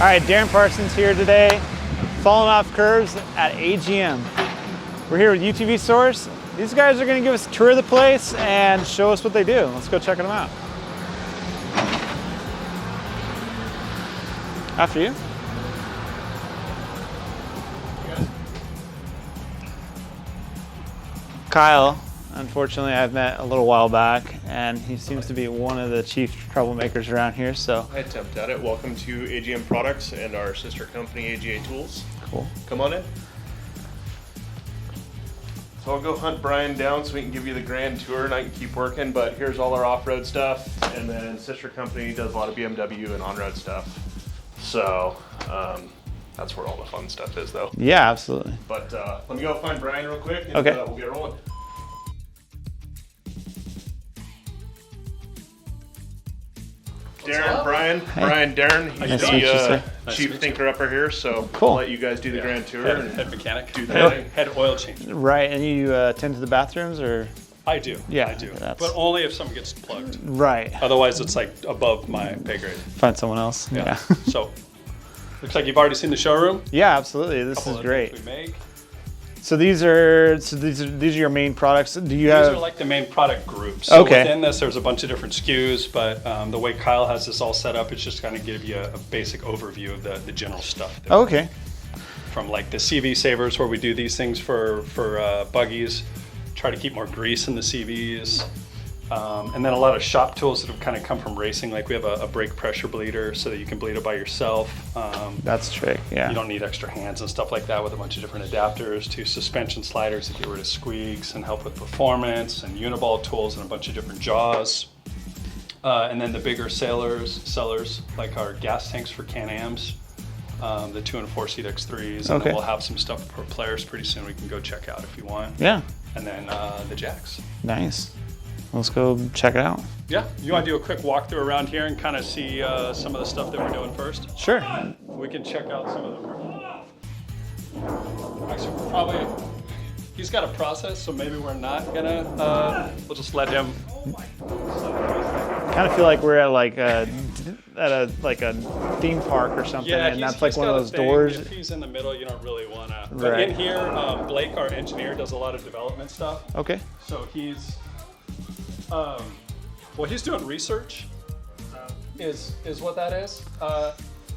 right, Darren Parsons here today, falling off curves at AGM. We're here with UTV Source. These guys are going to give us a tour of the place and show us what they do. Let's go check them out. After you. Kyle, unfortunately, I've met a little while back, and he seems to be one of the chief troublemakers around here. So I attempt at it. Welcome to AGM Products and our sister company, AGA Tools. cool. Come on in. So I'll go hunt Brian down so we can give you the grand tour, and I can keep working. But here's all our off-road stuff, and then sister company does a lot of BMW and on-road stuff. So that's where all the fun stuff is, though. Yeah, absolutely. But let me go find Brian real quick, and Okay. we'll get rolling. Darren, Brian, Hey. Brian, Darren. He's Nice to meet you, sir. the chief thinker upper here, so Cool. I'll let you guys do the grand tour. and Head mechanic. do that. Head oil change. Right, and you tend to the bathrooms, or? I do. Yeah, I do. that's- But only if something gets plugged. Right. Otherwise, it's like above my pay grade. Find someone else. Yeah. So, looks like you've already seen the showroom. Yeah, absolutely. This Couple is of great. things we make. So these are your main products. Do you These have? are like the main product groups. So Okay. within this, there's a bunch of different SKUs, but the way Kyle has this all set up, it's just going to give you a basic overview of the general stuff. Oh, okay. From like the CV savers, where we do these things for buggies, try to keep more grease in the CVs. And then a lot of shop tools that have kind of come from racing, like we have a brake pressure bleeder so that you can bleed it by yourself. That's a trick. Yeah. You don't need extra hands and stuff like that, with a bunch of different adapters to suspension sliders that get rid of squeaks and help with performance, and uniball tools and a bunch of different jaws. And then the bigger sellers like our gas tanks for Can-Ams, the 2 and 4 seat X3s. And Okay. then we'll have some stuff for players pretty soon we can go check out if you want. Yeah. And then the jacks. Nice. Let's go check it out. Yeah, you want to do a quick walkthrough around here and kind of see some of the stuff that we're doing first? Sure. We can check out some of them. Actually, we're probably, he's got a process, so maybe we're not gonna, we'll just let him. Kind of feel like we're at a theme park or something, and that's like one of those doors. If he's in the middle, you don't really want to. But Right. in here, Blake, our engineer, does a lot of development stuff. Okay. So he's, well, he's doing research, is what that is.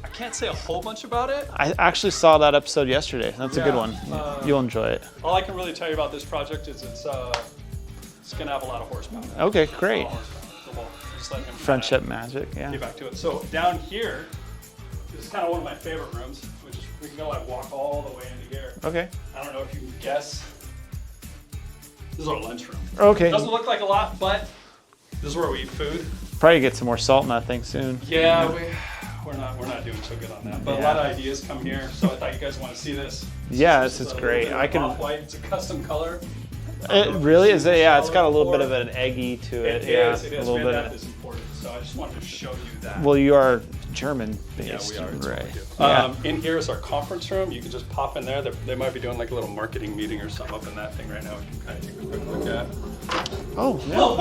I can't say a whole bunch about it. I actually saw that episode yesterday. That's a good Yeah, one. You'll enjoy it. All I can really tell you about this project is it's going to have a lot of horsepower. Okay, great. A lot of horsepower. So we'll just let him Friendship magic. Yeah. get back to it. So down here, this is kind of one of my favorite rooms, which is we can go like walk all the way into here. Okay. I don't know if you can guess. This is our lunchroom. Okay. Doesn't look like a lot, but this is where we eat food. Probably get some more salt in that thing soon. Yeah, we're not doing so good on that. But a lot of ideas come here, so I thought you guys want to see this. Yeah, this is a little great. bit I of can. off-white. It's a custom color. It really is. Yeah, it's got a little bit of an eggy to it. It Yeah, is. It a is. little Man, bit. that is important. So I just wanted to show you that. Well, you are German Yeah, based, we are. It's right? really good. Yeah. In here is our conference room. You can just pop in there. They might be doing like a little marketing meeting or something up in that thing right now. We can kind of take a quick look at. Oh, yeah. Oh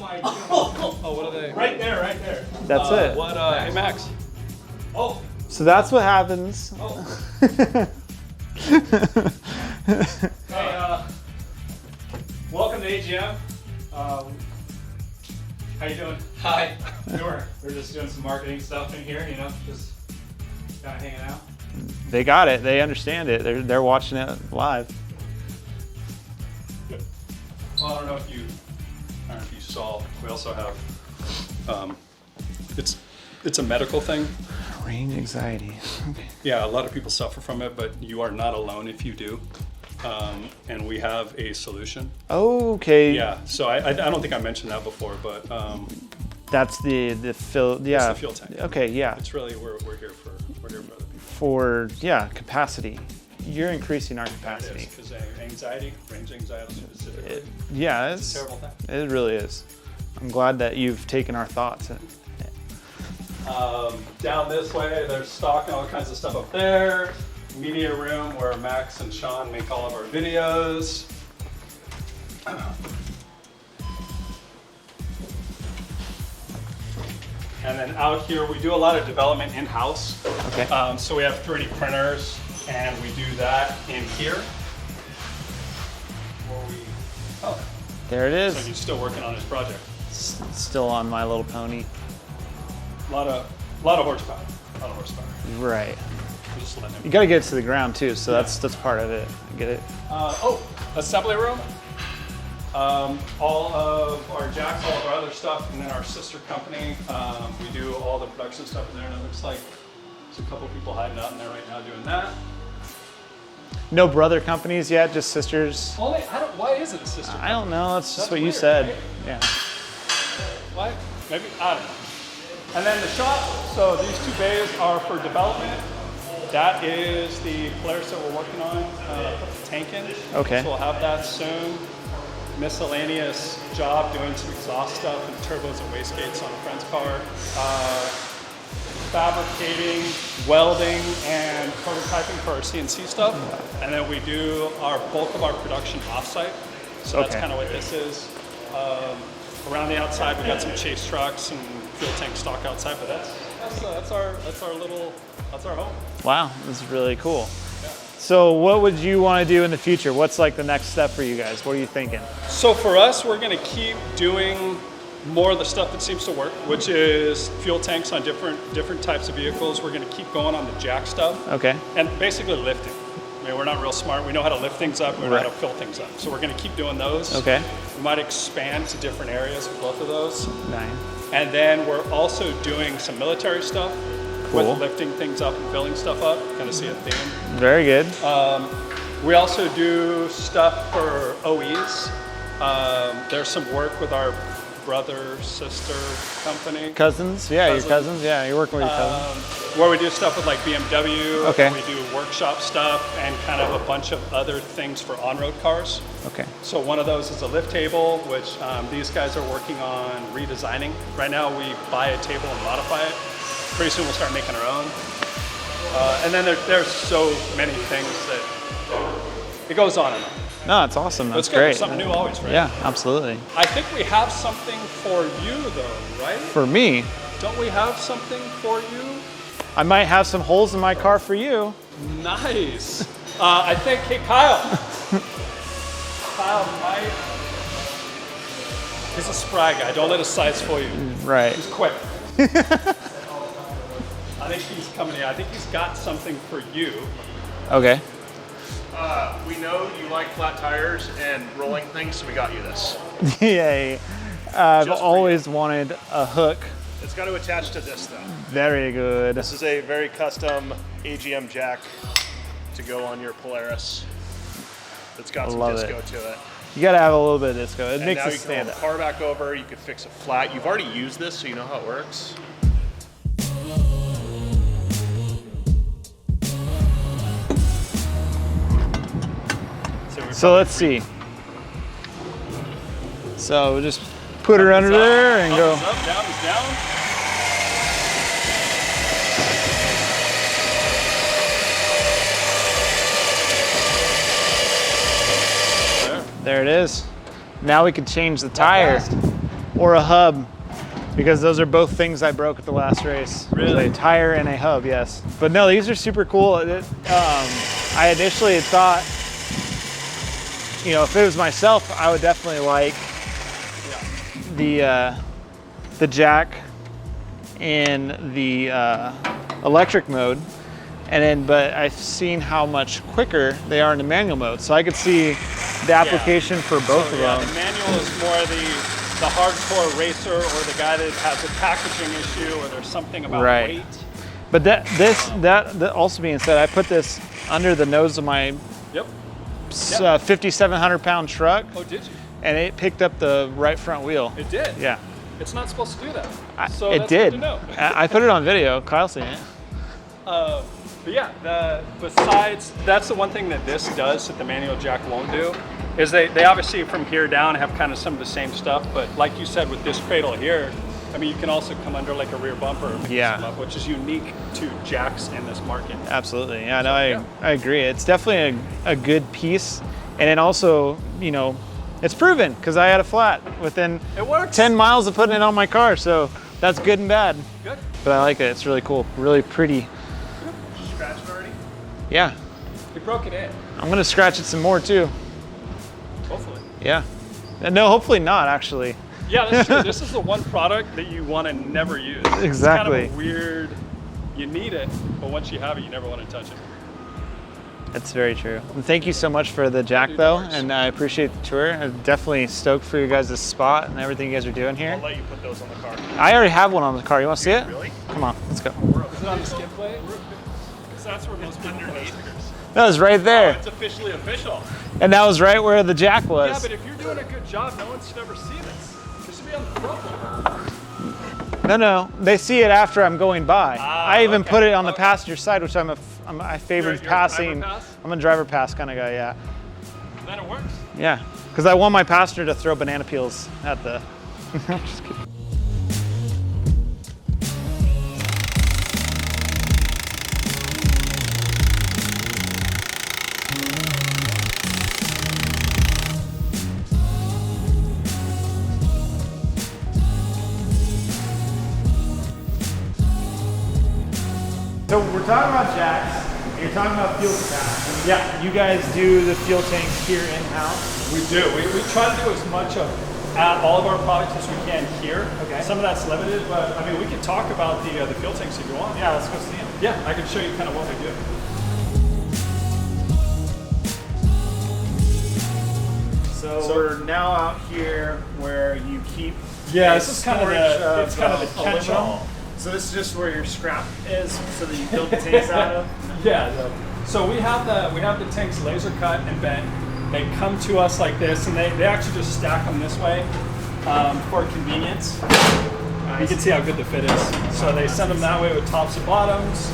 my God! Oh, what are they? Right there, right there. That's it. What? Hey, Max. Oh. So that's what happens. Hey, welcome to AGM. How you doing? Hi. We're just doing some marketing stuff in here, you know, just kind of hanging out. They got it. They understand it. They're watching it live. Well, I don't know if you saw. We also have, it's a medical thing. Range anxiety. Okay. Yeah, a lot of people suffer from it, but you are not alone if you do. And we have a solution. Okay. Yeah. So I don't think I mentioned that before, but That's the fill. Yeah. it's the fuel tank. Okay. Yeah. It's really we're here for other people. For capacity. You're increasing our It capacity. is because range anxiety specifically, Yeah, it's a terrible thing. It really is. I'm glad that you've taken our thoughts. Down this way, there's stock and all kinds of stuff up there. Media room where Max and Sean make all of our videos. And then out here, we do a lot of development in-house. Okay. So we have 3D printers, and we do that in here. Oh, There it is. so he's still working on his project. Still on My Little Pony. A lot of horsepower. A lot of horsepower. Right. Just letting him. You gotta get it to the ground too, so that's part of it. Get it? Assembly room. All of our jacks, all of our other stuff, and then our sister company. We do all the production stuff in there, and it looks like there's a couple people hiding out in there right now doing that. No brother companies yet, just sisters. Why is it a sister company? I don't know. That's just what you weird, said. right? Yeah. Why? Maybe, I don't know. And then the shop, so these 2 bays are for development. That is the Polaris that we're working on, put the tank in. Okay. So we'll have that soon. Miscellaneous job doing some exhaust stuff and turbos and wastegates on a friend's car. Fabricating, welding, and prototyping for our CNC stuff. And then we do our bulk of our production offsite. So that's kind of what this is. Around the outside, we got some chase trucks and fuel tank stock outside, but that's our home. Wow, this is really cool. So what would you want to do in the future? What's like the next step for you guys? What are you thinking? So for us, we're going to keep doing more of the stuff that seems to work, which is fuel tanks on different types of vehicles. We're going to keep going on the jack stuff. Okay. And basically lifting. I mean, we're not real smart. We know how to lift things up. We know how to fill things up. So we're going to keep doing those. Okay. We might expand to different areas of both of those. Nice. And then we're also doing some military stuff Cool. with lifting things up and filling stuff up. Kind of see a theme. Very good. We also do stuff for OEs. There's some work with our brother, sister company. Cousins? Yeah, your cousins? Yeah, you're working with your cousins. Where we do stuff with like BMW. Okay. We do workshop stuff and kind of a bunch of other things for on-road cars. Okay. So one of those is a lift table, which these guys are working on redesigning. Right now we buy a table and modify it. Pretty soon we'll start making our own. And then there's so many things that it goes on and on. No, it's awesome. That's It's good. great. There's something new always, right? Yeah, absolutely. I think we have something for you though, right? For me, Don't we have something for you? I might have some holes in my car for you. Nice. I think, hey Kyle. Kyle might. He's a spry guy. Don't let his size fool you. Right. He's quick. I think he's coming in. I think he's got something for you. Okay. We know you like flat tires and rolling things, so we got you this. Yay. I've Just for always wanted a hook. It's got to attach to this though. Very good. This is a very custom AGM jack to go on your Polaris. It's got some Love disco it. to it. You gotta have a little bit of disco. It And makes now it you can stand roll up. the car back over. You could fix it flat. You've already used this, so you know how it works. So let's see. So we'll just put her under there and go. Up is up, down is down. There it is. Now we can change the tire or a hub, because those are both things I broke at the last race. Really? A tire and a hub, yes. But no, these are super cool. I initially had thought, you know, if it was myself, I would definitely like the jack in the electric mode. And then, but I've seen how much quicker they are in the manual mode. So I could see the application for both of them. The manual is more the hardcore racer or the guy that has a packaging issue or there's something about weight. But that also being said, I put this under the nose of my 5,700 pound truck. Oh, did you? And it picked up the right front wheel. It did? Yeah. It's not supposed to do that. It that's did. Good to know. I put it on video. Kyle's seen it. But yeah, besides, that's the one thing that this does that the manual jack won't do, is they obviously from here down have kind of some of the same stuff, but like you said with this cradle here, I mean, you can also come under like a rear bumper and pick some up, which is unique to jacks in this market. Absolutely, yeah, no, I agree. It's definitely a good piece, and it also, you know, it's proven because I had a flat within 10 miles of putting it on my car, so That's good and bad. Good. But I like it. It's really cool. Really pretty. Did you scratch it already? Yeah. We broke it in. I'm gonna scratch it some more too. Hopefully. Yeah. No, hopefully not actually. Yeah, that's true. This is the one product that you want to never use. Exactly. It's kind of a weird, you need it, but once you have it, you never want to touch it. That's very true. And thank you so much for the jack though, and I appreciate the tour. I'm definitely stoked for you guys' spot and everything you guys are doing here. I'll let you put those on the car. I already have one on the car. You want to see it? Really? Come on, let's go. Is it on the skid plate? Because that's where most people put their stickers. That was right there. It's officially official. And that was right where the jack was. Yeah, but if you're doing a good job, no one should ever see this. It should be on the front one. No, they see it after I'm going by. I even okay, put it on the passenger side, which I favored You're a passing. driver pass? I'm a driver pass kind of guy, yeah. Then it works. Yeah, because I want my passenger to throw banana peels at the. Just kidding. So we're talking about jacks, and you're talking about fuel capacity. Yeah. You guys do the fuel tank here in-house? We do. We try to do as much of all of our products as we can here. Okay. Some of that's limited, but I mean, we can talk about the fuel tanks if you want. Yeah, let's go see them. Yeah, I can show you kind of what we do. So we're now out here where you keep Yeah, a this is kind of storage it's kind of the aluminum. catch-all. So this is just where your scrap is, so that you build the tanks out of? Yeah. So we have the tanks laser cut and bent. They come to us like this, and they actually just stack them this way for convenience. You can see how good the fit is. So they send them that way with tops and bottoms.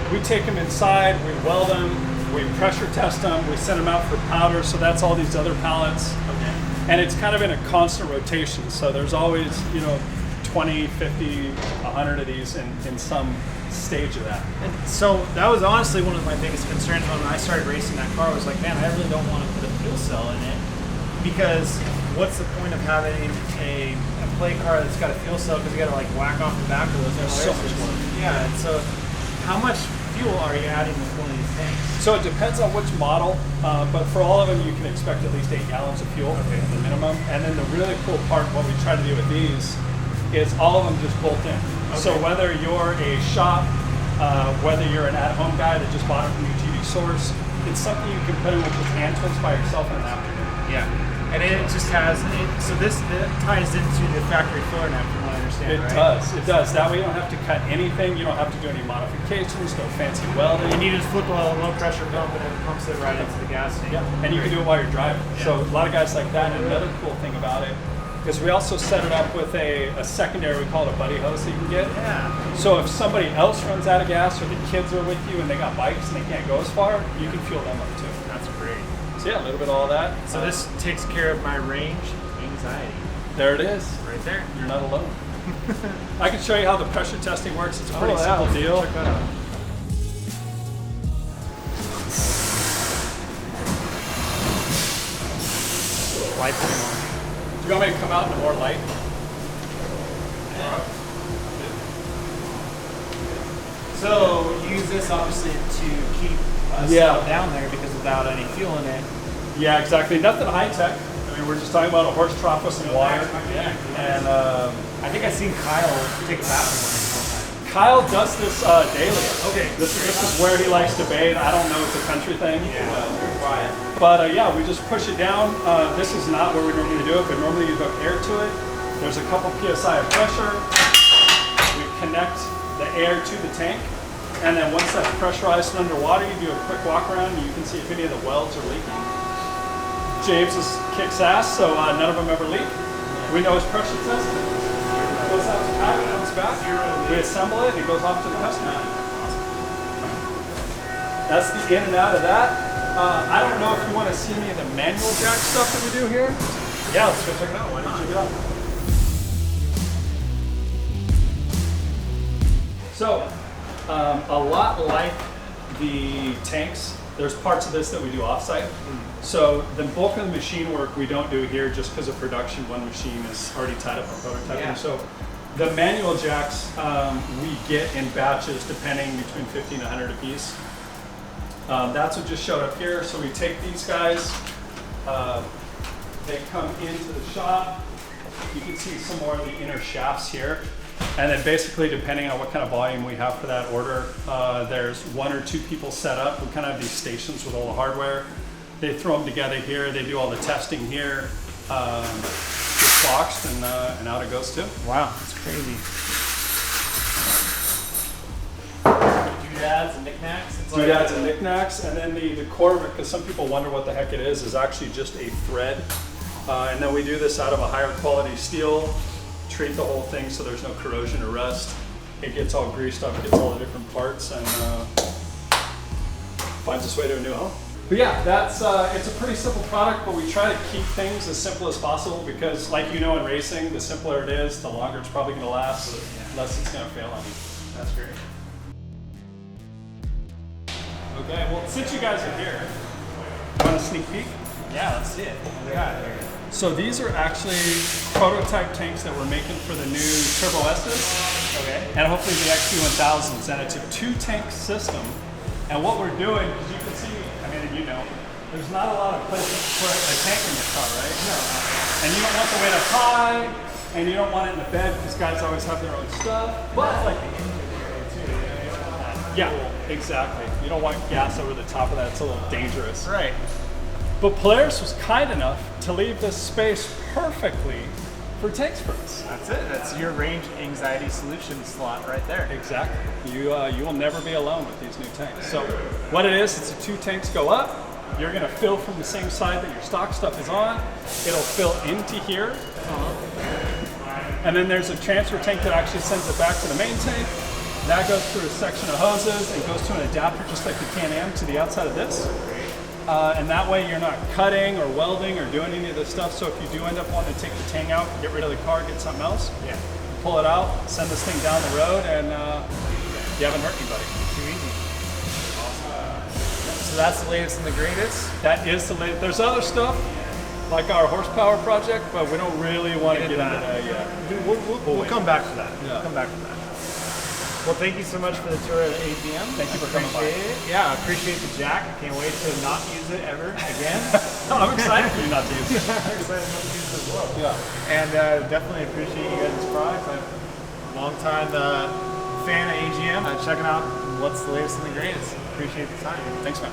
We take them inside, we weld them, we pressure test them, we send them out for powder. So that's all these other pallets. Okay. And it's kind of in a constant rotation. So there's always, 20, 50, 100 of these in some stage of that. And so that was honestly one of my biggest concerns when I started racing that car. I was like, man, I really don't want to put a fuel cell in it, because what's the point of having a play car that's got a fuel cell, because you got to like whack off the back of those. There's so much work. Yeah, and so how much fuel are you adding with one of these tanks? So it depends on which model, but for all of them you can expect at least 8 gallons of fuel at the minimum. And then the really cool part, what we try to do with these, is all of them just bolt in. Okay. So whether you're a shop, whether you're an at-home guy that just bought it from UTV source, it's something you can put in with your hand tools by yourself in an afternoon. Yeah, and it just has, so this ties into the factory filler net from what I understand, It right? does, it does. That way you don't have to cut anything, you don't have to do any modifications, no fancy welding. And you just flip a low pressure pump and it pumps it right into the gas tank. Yeah, and you can do it while you're driving. Yeah. So a lot of guys like that. And another cool thing about it is we also set it up with a secondary, we call it a buddy hose that you can get. Yeah. So if somebody else runs out of gas, or the kids are with you and they got bikes and they can't go as far, you can fuel them up too. That's great. So yeah, a little bit of all that. So this takes care of my range anxiety. There it is. Right there. You're not alone. I can show you how the pressure testing works. It's a pretty simple deal. Check that out. Lights on. Do you want me to come out in more light? So you use this obviously to keep us down there, because without any fuel in it. Yeah, exactly. Nothing high tech. I mean, we're just talking about a horse trough with some water. Yeah. And I think I've seen Kyle take a bath. Kyle does this daily. Okay. This is where he likes to bathe. I don't know, it's a country thing. Yeah. Quiet. But yeah, we just push it down. This is not where we normally do it, but normally you hook air to it. There's a couple PSI of pressure. We connect the air to the tank. And then once that's pressurized and underwater, you do a quick walk around and you can see if any of the welds are leaking. James kicks ass, so none of them ever leak. We know his pressure test. It goes out to pack, it comes back. We assemble it, and it goes off to the customer. That's the in and out of that. I don't know if you want to see any of the manual jack stuff that we do here. Yeah, let's go check it out. Why not? Check it out. So, a lot like the tanks, there's parts of this that we do offsite. So the bulk of the machine work we don't do here just because of production. One machine is already tied up for prototyping. Yeah. So The manual jacks we get in batches depending between 50 and 100 a piece. That's what just showed up here. So we take these guys, they come into the shop. You can see some more of the inner shafts here. And then basically, depending on what kind of volume we have for that order, there's 1 or 2 people set up. We kind of have these stations with all the hardware. They throw them together here. They do all the testing here. Gets boxed and out it goes too. Wow, that's crazy. Doodads and knickknacks. Doodads and knickknacks, and then the core of it, because some people wonder what the heck it is actually just a thread. And then we do this out of a higher quality steel, treat the whole thing so there's no corrosion or rust. It gets all greased up, it gets all the different parts, and finds its way to a new home. But yeah, that's it's a pretty simple product, but we try to keep things as simple as possible because, like you know, in racing, the simpler it is, the longer it's probably going to last, the less it's going to fail on you. That's great. Okay, well, since you guys are here, want a sneak peek? Yeah, let's see it. What do we got here? So these are actually prototype tanks that we're making for the new Turbo S's, Okay. and hopefully the XP1000s, and it's a 2-tank system. And what we're doing, as you can see, I mean, you know, there's not a lot of places to put a tank in your car, right? No. And you don't want the weight up high, and you don't want it in the bed because guys always have their own stuff. But like the engine area too. Yeah, exactly. You don't want gas over the top of that. It's a little dangerous. Right. But Polaris was kind enough to leave this space perfectly for tanks for us. That's it. That's your range anxiety solution slot right there. Exactly. You will never be alone with these new tanks. So what it is, it's the 2 tanks go up. You're going to fill from the same side that your stock stuff is on. It'll fill into here. And then there's a transfer tank that actually sends it back to the main tank. That goes through a section of hoses and goes to an adapter just like the Can-Am to the outside of this. And that way you're not cutting or welding or doing any of this stuff. So if you do end up wanting to take the tank out, get rid of the car, get something else, pull it out, send this thing down the road, and you haven't hurt anybody. Too easy. Awesome. So that's the latest and the greatest? That is the latest. There's other stuff, like our horsepower project, but we don't really want to get into that yet. We'll come back to that. Yeah. We'll come back to that. Well, thank you so much for the tour of AGM. Thank you for coming by. Yeah, I appreciate the jack. I can't wait to not use it ever again. I'm excited for you not to use it. I'm excited not to use it as well. Yeah. And definitely appreciate you guys' products. I'm a long-time fan of AGM. Checking out what's the latest and the greatest. Appreciate the time. Thanks, man.